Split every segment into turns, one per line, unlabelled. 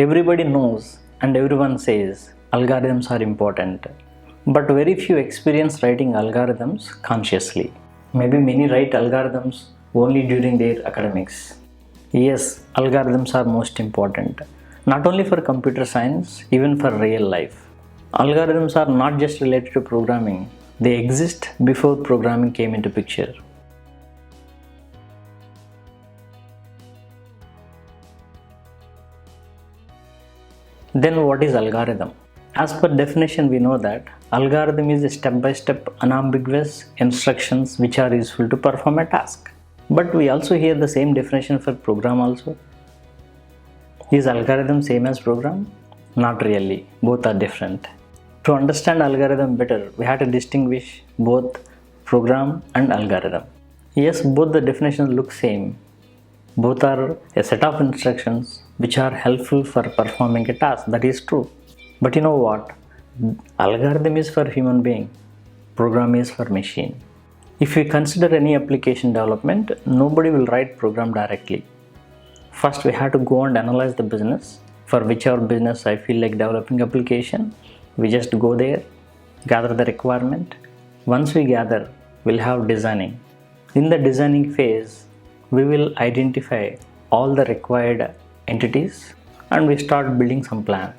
Everybody knows and everyone says algorithms are important, but very few experience writing algorithms consciously. Maybe many write algorithms only during their academics. Yes, algorithms are most important, not only for computer science, even for real life. Algorithms are not just related to programming, they exist before programming came into picture. Then what is algorithm? As per definition, we know that algorithm is a step-by-step unambiguous instructions which are useful to perform a task. But we also hear the same definition for program also. Is algorithm same as program? Not really, both are different. To understand algorithm better, we have to distinguish both program and algorithm. Yes, both the definitions look same. Both are a set of instructions which are helpful for performing a task. That is true. But you know what? Algorithm is for human being, program is for machine. If we consider any application development, nobody will write program directly. First, we have to go and analyze the business. For whichever business I feel like developing application, we just go there, gather the requirement. Once we gather, we'll have designing. In the designing phase, we will identify all the required entities and we start building some plan.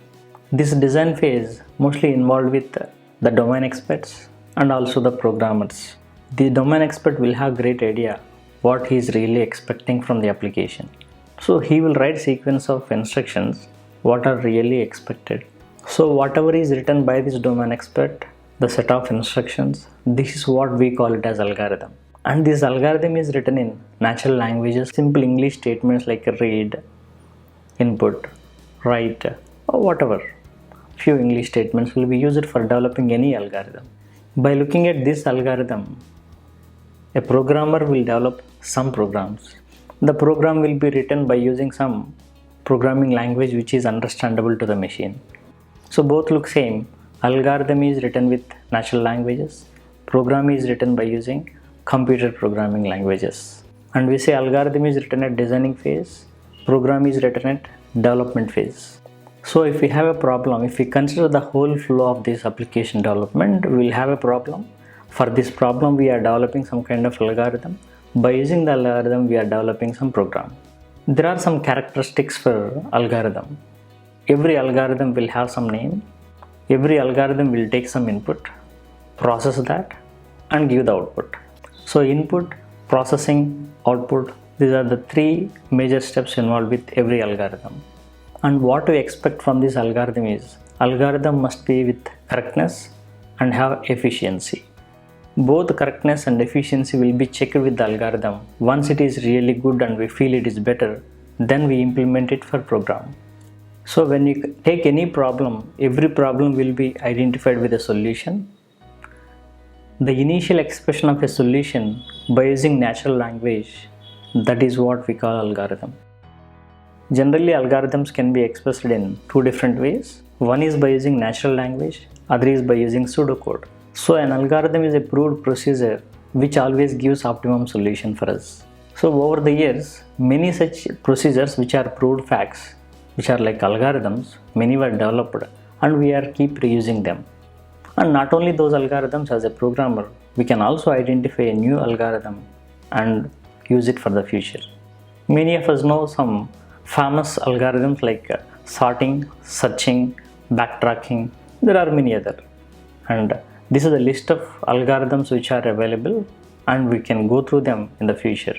This design phase mostly involved with the domain experts and also the programmers. The domain expert will have great idea what he is really expecting from the application. So he will write sequence of instructions what are really expected. So whatever is written by this domain expert, the set of instructions, this is what we call it as algorithm. And this algorithm is written in natural languages, simple English statements like read, input, write, or whatever. Few English statements will be used for developing any algorithm. By looking at this algorithm, a programmer will develop some programs. The program will be written by using some programming language which is understandable to the machine. So both look same. Algorithm is written with natural languages. Program is written by using computer programming languages. And we say algorithm is written at designing phase. Program is written at development phase. So if we have a problem, if we consider the whole flow of this application development, we will have a problem. For this problem, we are developing some kind of algorithm. By using the algorithm, we are developing some program. There are some characteristics for algorithm. Every algorithm will have some name. Every algorithm will take some input, process that, and give the output. So input, processing, output, these are the three major steps involved with every algorithm. And what we expect from this algorithm is, algorithm must be with correctness and have efficiency. Both correctness and efficiency will be checked with the algorithm. Once it is really good and we feel it is better, then we implement it for program. So when you take any problem, every problem will be identified with a solution. The initial expression of a solution by using natural language, that is what we call algorithm. Generally, algorithms can be expressed in two different ways. One is by using natural language, other is by using pseudocode. So an algorithm is a proved procedure which always gives optimum solution for us. So over the years, many such procedures which are proved facts, which are like algorithms, many were developed and we are keep reusing them. And not only those algorithms, as a programmer, we can also identify a new algorithm and use it for the future. Many of us know some famous algorithms like sorting, searching, backtracking. There are many other. And this is a list of algorithms which are available and we can go through them in the future.